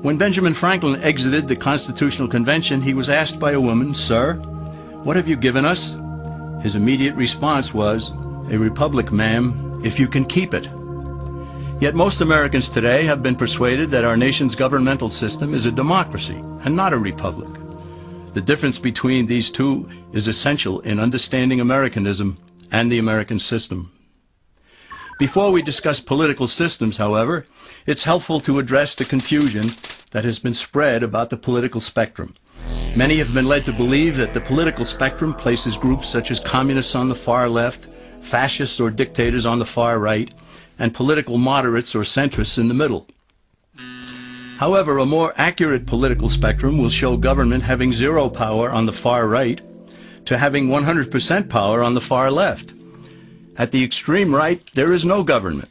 When Benjamin Franklin exited the Constitutional Convention, he was asked by a woman, "Sir, what have you given us?" His immediate response was, "A republic, ma'am, if you can keep it." Yet most Americans today have been persuaded that our nation's governmental system is a democracy and not a republic. The difference between these two is essential in understanding Americanism and the American system. Before we discuss political systems, however, it's helpful to address the confusion that has been spread about the political spectrum. Many have been led to believe that the political spectrum places groups such as communists on the far left, fascists or dictators on the far right, and political moderates or centrists in the middle. However, a more accurate political spectrum will show government having zero power on the far right to having 100% power on the far left. At the extreme right, there is no government.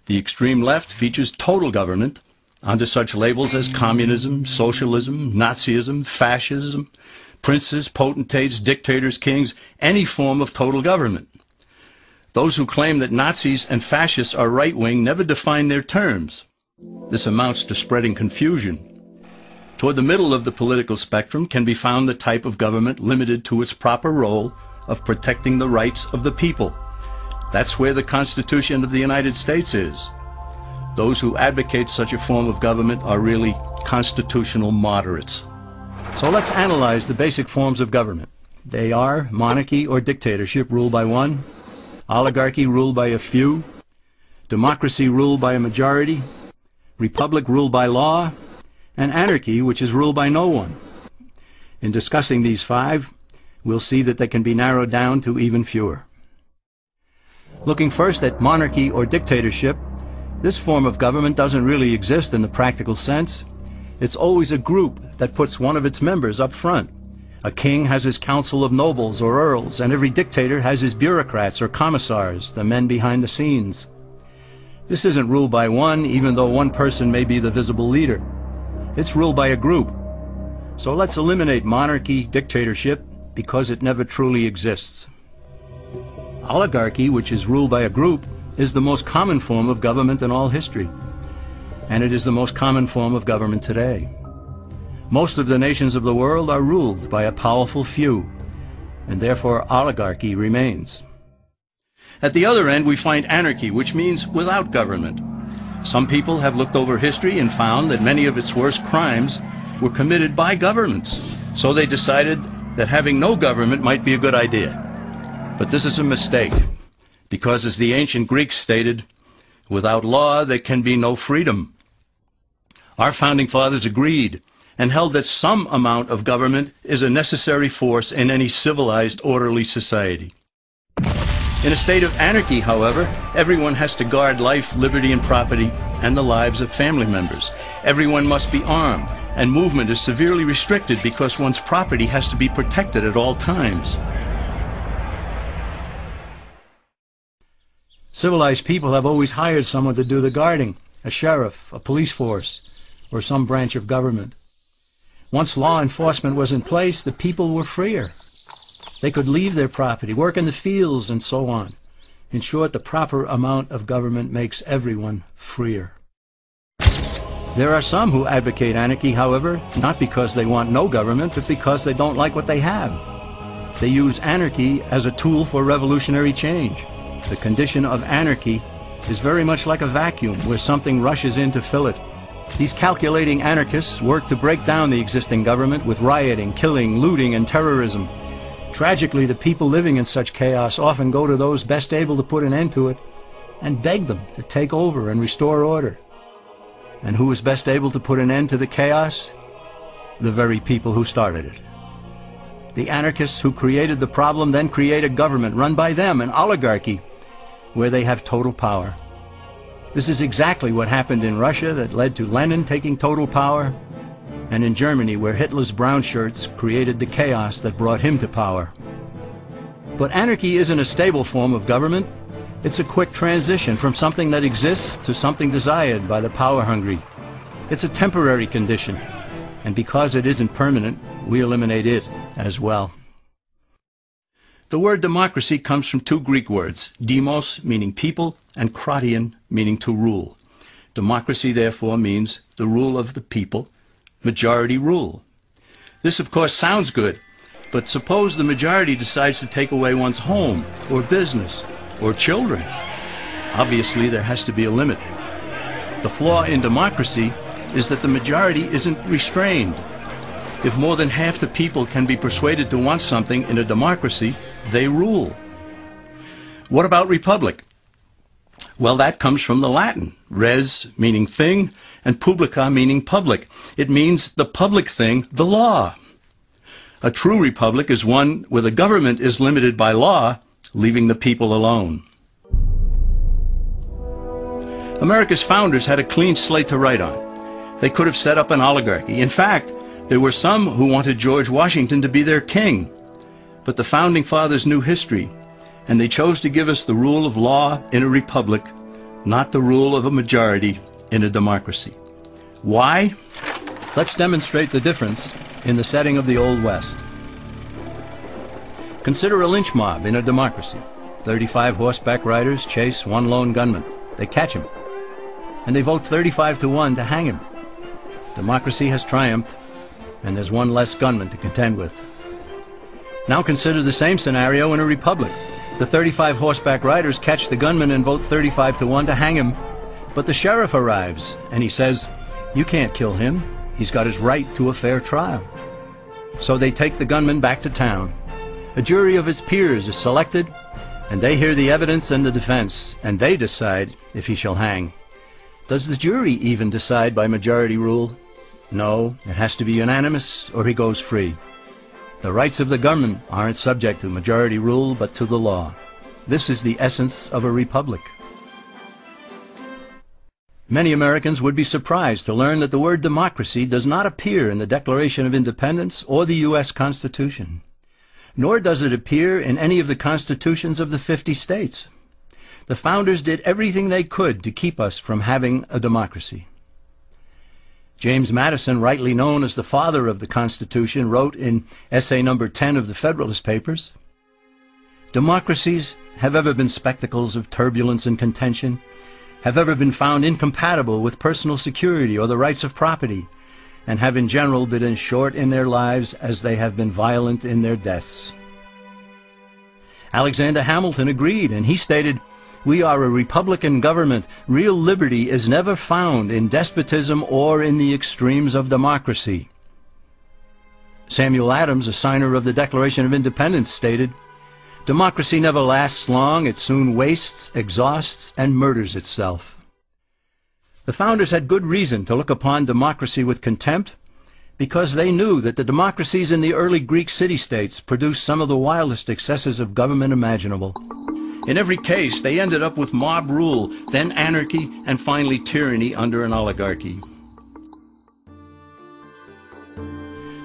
The extreme left features total government under such labels as communism, socialism, Nazism, fascism, princes, potentates, dictators, kings, any form of total government. Those who claim that Nazis and fascists are right-wing never define their terms. This amounts to spreading confusion. Toward the middle of the political spectrum can be found the type of government limited to its proper role of protecting the rights of the people. That's where the Constitution of the United States is. Those who advocate such a form of government are really constitutional moderates. So let's analyze the basic forms of government. They are monarchy or dictatorship ruled by one, oligarchy ruled by a few, democracy ruled by a majority, republic ruled by law, and anarchy, which is ruled by no one. In discussing these five, we'll see that they can be narrowed down to even fewer. Looking first at monarchy or dictatorship, this form of government doesn't really exist in the practical sense. It's always a group that puts one of its members up front. A king has his council of nobles or earls, and every dictator has his bureaucrats or commissars, the men behind the scenes. This isn't ruled by one, even though one person may be the visible leader. It's ruled by a group. So let's eliminate monarchy, dictatorship, because it never truly exists. Oligarchy, which is ruled by a group, is the most common form of government in all history. And it is the most common form of government today. Most of the nations of the world are ruled by a powerful few, and therefore oligarchy remains. At the other end, we find anarchy, which means without government. Some people have looked over history and found that many of its worst crimes were committed by governments. So they decided that having no government might be a good idea. But this is a mistake, because as the ancient Greeks stated, without law there can be no freedom. Our founding fathers agreed and held that some amount of government is a necessary force in any civilized, orderly society. In a state of anarchy, however, everyone has to guard life, liberty, and property, and the lives of family members. Everyone must be armed, and movement is severely restricted because one's property has to be protected at all times. Civilized people have always hired someone to do the guarding, a sheriff, a police force, or some branch of government. Once law enforcement was in place, the people were freer. They could leave their property, work in the fields, and so on. In short, the proper amount of government makes everyone freer. There are some who advocate anarchy, however, not because they want no government, but because they don't like what they have. They use anarchy as a tool for revolutionary change. The condition of anarchy is very much like a vacuum where something rushes in to fill it. These calculating anarchists work to break down the existing government with rioting, killing, looting, and terrorism. Tragically, the people living in such chaos often go to those best able to put an end to it and beg them to take over and restore order. And who is best able to put an end to the chaos? The very people who started it. The anarchists who created the problem then create a government run by them, an oligarchy, where they have total power. This is exactly what happened in Russia that led to Lenin taking total power, and in Germany where Hitler's brown shirts created the chaos that brought him to power. But anarchy isn't a stable form of government. It's a quick transition from something that exists to something desired by the power-hungry. It's a temporary condition, and because it isn't permanent, we eliminate it as well. The word democracy comes from two Greek words, demos, meaning people, and kratein, meaning to rule. Democracy, therefore, means the rule of the people, majority rule. This, of course, sounds good, but suppose the majority decides to take away one's home, or business, or children. Obviously, there has to be a limit. The flaw in democracy is that the majority isn't restrained. If more than half the people can be persuaded to want something in a democracy, they rule. What about republic? Well, that comes from the Latin, res meaning thing, and publica meaning public. It means the public thing, the law. A true republic is one where the government is limited by law, leaving the people alone. America's founders had a clean slate to write on. They could have set up an oligarchy. In fact, there were some who wanted George Washington to be their king. But the Founding Fathers knew history, and they chose to give us the rule of law in a republic, not the rule of a majority in a democracy. Why? Let's demonstrate the difference in the setting of the Old West. Consider a lynch mob in a democracy. 35 horseback riders chase one lone gunman. They catch him, and they vote 35-1 to hang him. Democracy has triumphed, and there's one less gunman to contend with. Now consider the same scenario in a republic. The 35 horseback riders catch the gunman and vote 35-1 to hang him, but the sheriff arrives, and he says, "You can't kill him. He's got his right to a fair trial." So they take the gunman back to town. A jury of his peers is selected, and they hear the evidence and the defense, and they decide if he shall hang. Does the jury even decide by majority rule? No, it has to be unanimous or he goes free. The rights of the government aren't subject to majority rule but to the law. This is the essence of a republic. Many Americans would be surprised to learn that the word democracy does not appear in the Declaration of Independence or the U.S. Constitution, nor does it appear in any of the constitutions of the 50 states. The founders did everything they could to keep us from having a democracy. James Madison, rightly known as the father of the Constitution, wrote in essay number 10 of the Federalist Papers, "Democracies have ever been spectacles of turbulence and contention, have ever been found incompatible with personal security or the rights of property, and have in general been as short in their lives as they have been violent in their deaths." Alexander Hamilton agreed, and he stated, "We are a republican government. Real liberty is never found in despotism or in the extremes of democracy." Samuel Adams, a signer of the Declaration of Independence, stated, "Democracy never lasts long. It soon wastes, exhausts, and murders itself." The founders had good reason to look upon democracy with contempt, because they knew that the democracies in the early Greek city-states produced some of the wildest excesses of government imaginable. In every case, they ended up with mob rule, then anarchy, and finally tyranny under an oligarchy.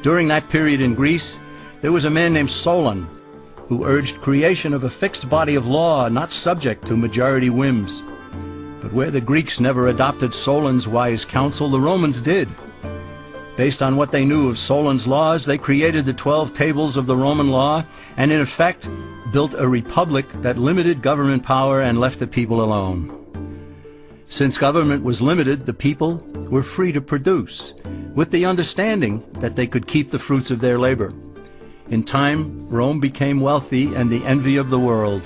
During that period in Greece, there was a man named Solon, who urged creation of a fixed body of law not subject to majority whims. But where the Greeks never adopted Solon's wise counsel, the Romans did. Based on what they knew of Solon's laws, they created the 12 tables of the Roman law, and in effect built a republic that limited government power and left the people alone. Since government was limited, the people were free to produce, with the understanding that they could keep the fruits of their labor. In time, Rome became wealthy and the envy of the world.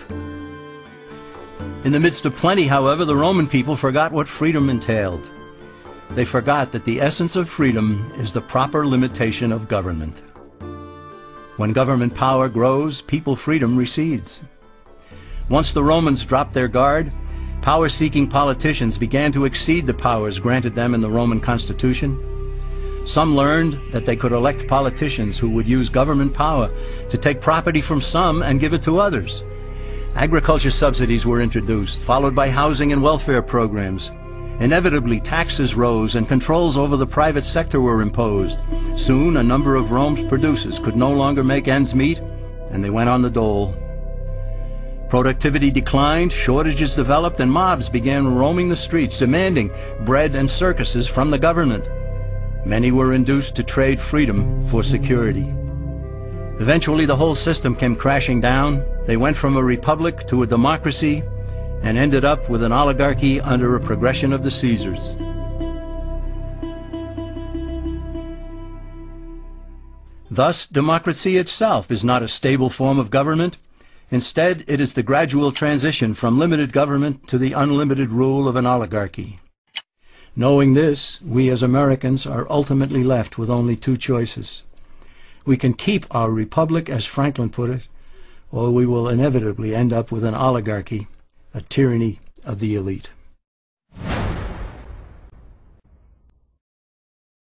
In the midst of plenty, however, the Roman people forgot what freedom entailed. They forgot that the essence of freedom is the proper limitation of government. When government power grows, people freedom recedes. Once the Romans dropped their guard, power-seeking politicians began to exceed the powers granted them in the Roman Constitution. Some learned that they could elect politicians who would use government power to take property from some and give it to others. Agriculture subsidies were introduced, followed by housing and welfare programs. Inevitably, taxes rose and controls over the private sector were imposed. Soon, a number of Rome's producers could no longer make ends meet, and they went on the dole. Productivity declined, shortages developed, and mobs began roaming the streets, demanding bread and circuses from the government. Many were induced to trade freedom for security. Eventually, the whole system came crashing down. They went from a republic to a democracy, and ended up with an oligarchy under a progression of the Caesars. Thus, democracy itself is not a stable form of government. Instead, it is the gradual transition from limited government to the unlimited rule of an oligarchy. Knowing this, we as Americans are ultimately left with only two choices. We can keep our republic, as Franklin put it, or we will inevitably end up with an oligarchy, a tyranny of the elite.